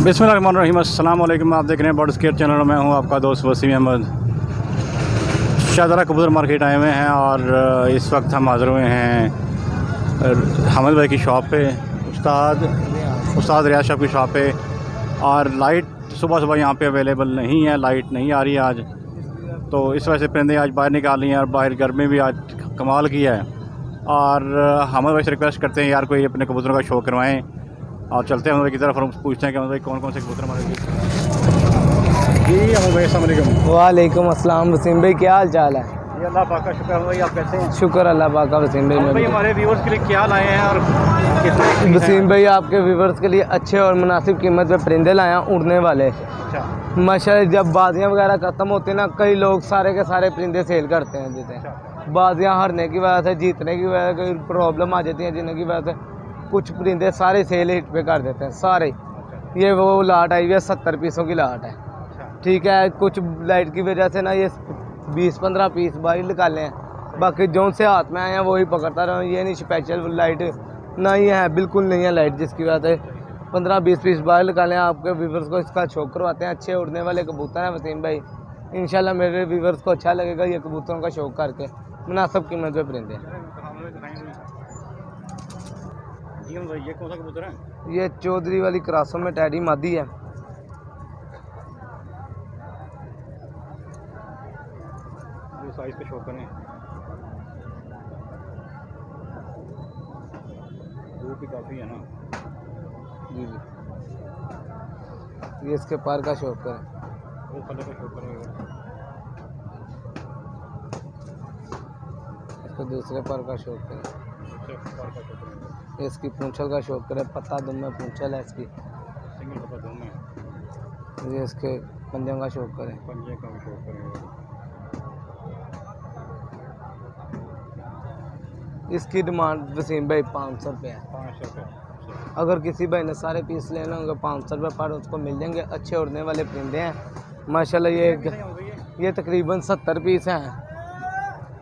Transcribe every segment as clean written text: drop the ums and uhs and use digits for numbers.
बिस्मिल्लाहिर्रहमानिर्रहीम। अस्सलाम वालेकुम। आप देख रहे हैं बर्ड स्केप चैनल में हूँ आपका दोस्त वसीम अहमद। शाहदरा कबूतर मार्केट आए हुए हैं और इस वक्त हम हाज़िर हुए हैं हामिद भाई की शॉप पे, उस्ताद रियाज साहब की शॉप पे। और लाइट सुबह सुबह यहाँ पे अवेलेबल नहीं है, लाइट नहीं आ रही है आज, तो इस वजह से परिंदे आज बाहर निकाल लिए हैं और बाहर गर्मी भी आज कमाल की है। और हामिद भाई से रिक्वेस्ट करते हैं यार कोई अपने कबूतरों का शो करवाएँ और चलते हैं हम की तरफ और पूछते हैं कि भाई कौन कौन से कबूतर हमारे जी। अहमद भाई अस्सलाम वालेकुम। वालेकुम अस्सलाम वसीम भाई, क्या हाल चाल है? ये अल्लाह पाक का शुक्र है भाई, आप कैसे हैं? शुक्र अल्लाह पाक का। वसीम भाई हमारे व्यूअर्स के लिए क्या लाए हैं और कितने? वसीम भाई आपके व्यूअर्स के लिए अच्छे और मुनासिब कीमत पे परिंदे लाए हैं, उड़ने वाले। अच्छा। माशाल्लाह जब बाजियाँ वगैरह ख़त्म होती हैं ना, कई लोग सारे के सारे परिंदे सेल करते हैं, जैसे बाजियाँ हारने की वजह से, जीतने की वजह से कोई प्रॉब्लम आ जाती है, जिनकी वजह से कुछ परिंदे सारे सेल हिट पे कर देते हैं सारे। ये वो लाट आई हुई है, 70 पीसों की लाट है, ठीक है। कुछ लाइट की वजह से ना ये 20-15 पीस बाहर निकाले हैं, बाकी जो से हाथ में आए हैं वही पकड़ता रहा। ये नहीं स्पेशल लाइट नहीं है, बिल्कुल नहीं है लाइट, जिसकी वजह से 15-20 पीस बाहर निकाले हैं। आपके व्यूवर्स को इसका शौक करवाते हैं। अच्छे उड़ने वाले कबूतर हैं वसीम भाई, इंशाल्लाह मेरे व्यूवर्स को अच्छा लगेगा ये कबूतरों का शौक करके। मुनासिब कीमत पे परिंदे। ये कौन सा कबूतर है? ये चौधरी वाली क्रासों में टैडी मादी है। साइज पे शो करें, धूप भी काफ़ी है ना। जी जी, ये इसके पार का शौक करें, वो फले का शो करेंगे, इसको दूसरे पर का शौक करें, दूसरे पर का शो करेंगे। इसकी पूंछल का शौक करें, पत्ता दुम में पूंछल है इसकी, सिंगल पत्ता दुम में। ये इसके पंजों का शौक करें, पंजे का भी शो करेंगे। इसकी डिमांड वसीम भाई 500 रुपये है। 500 रुपये। अगर किसी भाई ने सारे पीस लेने होंगे 500 रुपये पर उसको मिल जाएंगे। अच्छे उड़ने वाले परिंदे हैं माशाल्लाह। ये तकरीबन 70 पीस हैं।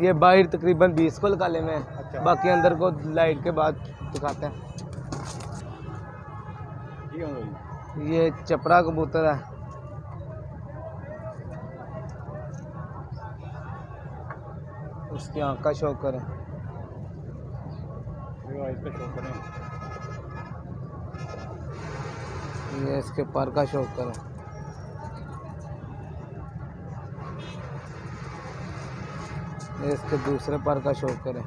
ये बाहर तकरीबन 20 को निकाले में, अच्छा। बाकी अंदर को लाइट के बाद दिखाते हैं। ये चपरा कबूतर है, उसकी आँख का शौक करें, इसका शो करें। ये इसके पर का शौक करें, ये इसके दूसरे पर का शौक करें।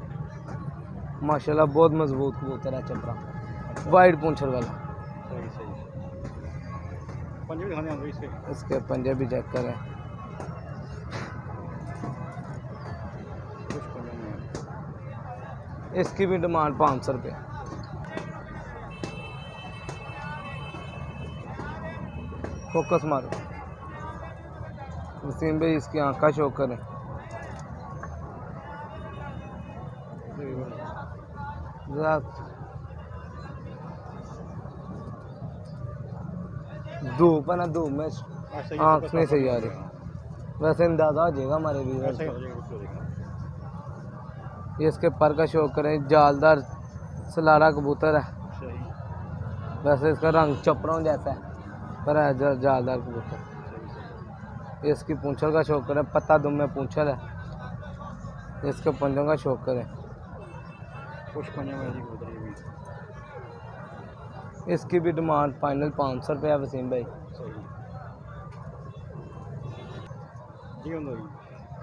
माशाल्लाह बहुत मजबूत कबूतर है चपरा, वाइट पूंछल वाला। सही सही। पंजे भी दिखाने हैं इसके। इसके पंजे भी चेक करें, कुछ पंजे में है। इसकी भी डिमांड 500 रुपये। फोकस मारो वसीम भाई, इसकी आँख का शौक करें। धूप है ना, धूप में आँख नहीं सही आ रही, वैसे अंदाज़ा हो जाएगा हमारे व्यूअर्स को। ये इसके पर का शौक करें, जालदार सलारा कबूतर है, वैसे इसका रंग चपरों जैसा है पर है जालदार कबूतर। इसकी पूंछल का शौक करें, पत्ता दुम में पूंछल है, इसके पंजों का शौक करें। कुछ पंजे में इसकी भी डिमांड फाइनल 500 रुपये है वसीम भाई।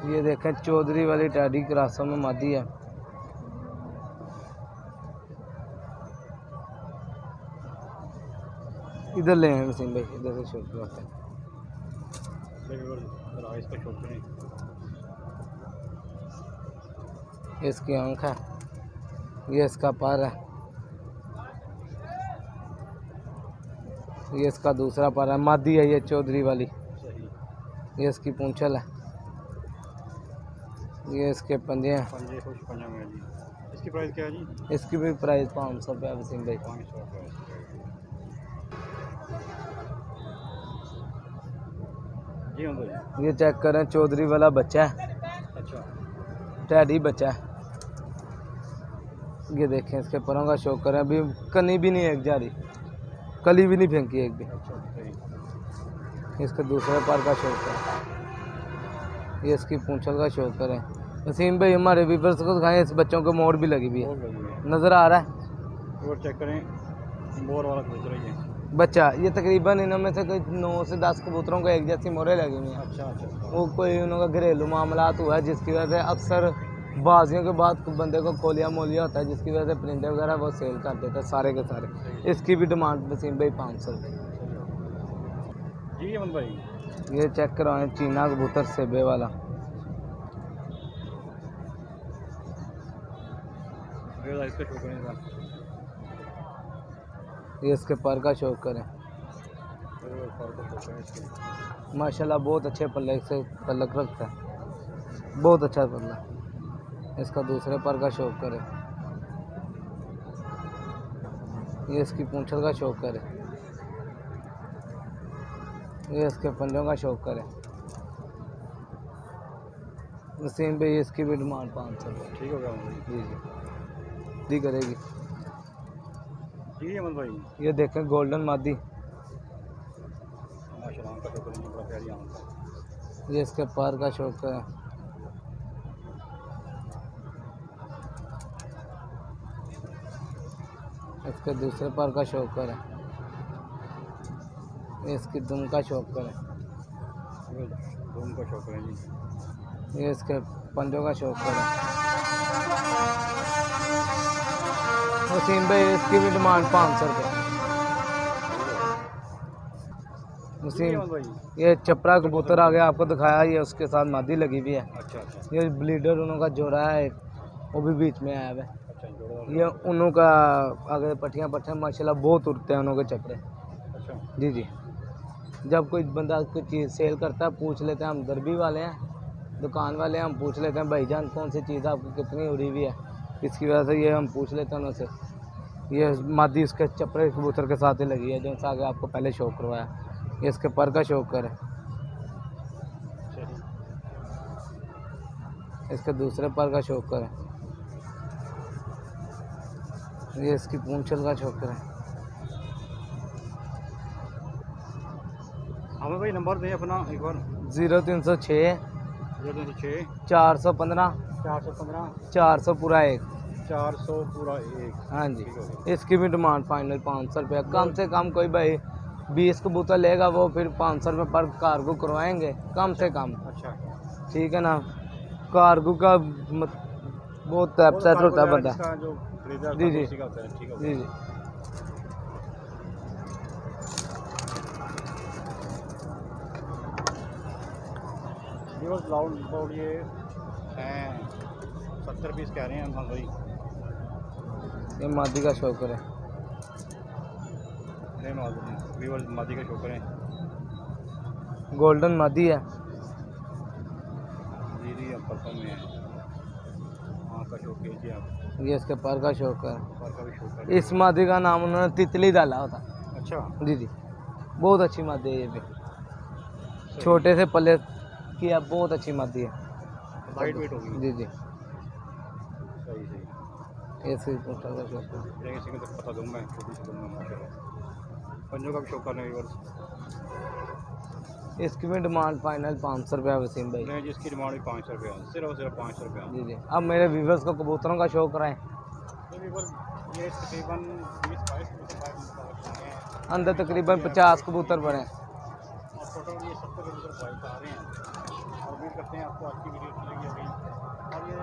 ये देखें चौधरी वाली टैडी क्रासों में मादी है। इधर ले हैं वसीम भाई, इधर से शौक करते हैं। इसकी आँख है, ये इसका पर है, ये इसका दूसरा पर है, मादी है ये चौधरी वाली। ये इसकी पूंछल है, ये इसके पंजे हैं। इसकी प्राइस क्या है जी? इसकी भी प्राइस 500 रुपये वसीम भाई। 500 रुपये। जी हाँ भाई। ये चेक करें, चौधरी वाला बच्चा है, अच्छा, टैडी बच्चा है। ये देखें इसके परों का शौक करें, अभी कनी भी नहीं एक जा रही। कली भी नहीं फेंकी एक भी। अच्छा सही। इसके दूसरे पर का शौकर, ये इसकी पूंछल का शौकर है। वसीम भाई हमारे व्यूअर्स को दिखाएं, इस बच्चों को मोड़ भी लगी हुई है, बहुत लगी हुई है। नज़र आ रहा है और चेक करें, बोर वाला कबूतर है ये। बच्चा। ये तकरीबन इनमें से कोई 9 से 10 कबूतरों को एक जैसी मोहरें लगी हुई हैं। अच्छा अच्छा। वो कोई उनका घरेलू मामलात हुआ है जिसकी वजह से अक्सर बाजियों के बाद बंदे को कोलिया मोलिया होता है, जिसकी वजह से परिंदे वगैरह वो सेल कर देते हैं सारे के सारे। इसकी भी डिमांड वसीम भाई 500 रुपये। जी अमन भाई, ये चेक करवाएं चीना कबूतर सेबे वाला, इसका शौक है। ये इसके पर का शौकर है। माशाल्लाह बहुत अच्छे पल्ले से तल्लक रखता है, बहुत अच्छा पल्ला। इसका दूसरे पर का शौकर है। ये इसकी पूंछल का शौकर है। ये इसके पंजों का शौकर है। वसीम भाई इसकी भी डिमांड 500 रुपये। ठीक हो गया जी जी दी करेगी। जी अमन भाई, ये देखें गोल्डन मादी, माशाल्लाह का शौक है, बड़ा प्यारी आम है। ये इसके पर का शौकर है। इसके दूसरे पर का शौकर है। ये इसकी दुम का शौकर है। धूम का शौक है जी। ये इसके पंजों का शौकर है। वसीम भाई इसकी भी डिमांड 500 रुपये। जी वसीम अमन भाई। ये चपरा कबूतर आ गया, आपको दिखाया, ये उसके साथ मादी लगी हुई है। अच्छा अच्छा ये ब्लीडर उनका जोड़ा है एक, वो भी बीच में आया हुआ है। अच्छा, जोड़ा। ये उन्हों का आगे पट्टियाँ माशाल्लाह बहुत उड़ते हैं उन्हों के चपरे। अच्छा जी जी। जब कोई बंदा कोई चीज़ सेल करता है पूछ लेते हैं, हम दरबी वाले हैं, दुकान वाले हैं, हम पूछ लेते हैं भाईजान कौन सी चीज़ आपकी कितनी उड़ी हुई है, इसकी वजह से ये हम पूछ लेते हैं उनसे। ये मादी इसके चपरे कबूतर के साथ ही लगी है, जो सा आगे आपको पहले शौक करवाया। ये इसके पर का शौकर है। इसके दूसरे पर का शौकर है। ये इसकी पूंछल का शौकर है। हमें भाई नंबर दें अपना एक बार। 0306 0306 415 415 400 पूरा 1। 400 पूरा 1। हाँ जी। इसकी भी डिमांड फाइनल 500 रुपये। कम से कम कोई भाई 20 कबूतर लेगा वो फिर 500 रुपये पर कार्गो करवाएंगे कम से कम। अच्छा ठीक है ना, कार्गो का बहुत अपसेट होता है बंदा। जी जी ठीक है जी जी। लाउड ये हैं 70 पीस कह रहे हैं हम भाई। ये मादी का शौकर है। नहीं व्यूअर्स मादी का शौकर है। गोल्डन मादी है। जी जी अब पर्पल में है। हाँ का शौक कीजिए आप। ये इसके पर का शौकर है। पर का भी शौकर है। इस मादी का नाम उन्होंने तितली डाला होता। अच्छा जी जी। बहुत अच्छी मादी है ये भी, छोटे से पले की है, बहुत अच्छी मादी है, लाइट वेट होगी। जी जी। सही सही। ऐसे पूंछल का शौकर है। किसी को तो पता दूंगा मैं, छोटी सी दूंगा माशाल्लाह। पंजों का भी शौक है व्यूअर्स। इसकी भी डिमांड फाइनल 500 रुपये वसीम भाई। नहीं जिसकी डिमांड भी 500 रुपये, सिर्फ 500 रुपये। जी जी। अब मेरे व्यूवर्स को कबूतरों का शौक रहे, ये तकरीबन 20-22 कबूतर हैं। अंदर तकरीबन 50 कबूतर पड़े हैं। और टोटल ये 70 कबूतर बाइक आ रहे हैं। और उम्मीद करते हैं आपको आज की वीडियो अच्छी लगी होगी। और ये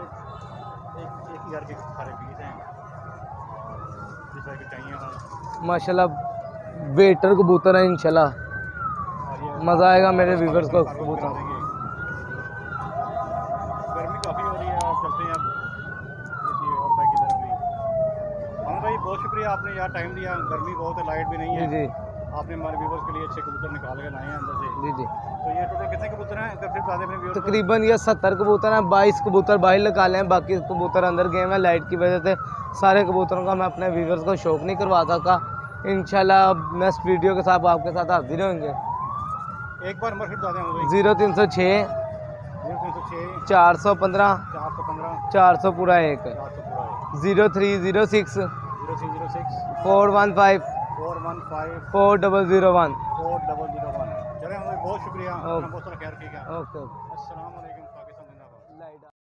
एक ही घर के सारे पीस हैं और जिस तरह के चाहिए हों। माशाल्लाह वेटर कबूतर है इंशाल्लाह, और ये मज़ा आएगा मेरे व्यूवर्स को कबूतर कबूतर। गर्मी काफ़ी हो रही है और चलते हैं अब किसी और पैक की तरफ भी। हाँ भाई बहुत शुक्रिया, आपने यार टाइम दिया। गर्मी बहुत है, लाइट भी नहीं जी है। जी आपने हमारे व्यूवर्स के लिए अच्छे कबूतर निकाल के लाए हैं अंदर से। जी जी। तो ये टोटल कितने कबूतर हैं अगर फिर बता दें अपने व्यूवर्स को? तकरीबन ये 70 कबूतर हैं, 22 कबूतर बाहर निकाले हैं, बाकी कबूतर अंदर गए हैं। लाइट की वजह से सारे कबूतरों का मैं अपने व्यूवर्स को शौक नहीं करवा सका। इंशाल्लाह नेक्स्ट वीडियो के साथ आपके साथ हाजिर होंगे। एक बार नंबर फिर बता दें भाई। 0306 0306 415 415 400 पूरा 1। 400 पूरा 0306 0306 415 415 4001। 4001। चले हमें बहुत शुक्रिया, ओके। बहुत सारा ख्याल रखिएगा। ओके। अस्सलाम वालेकुम।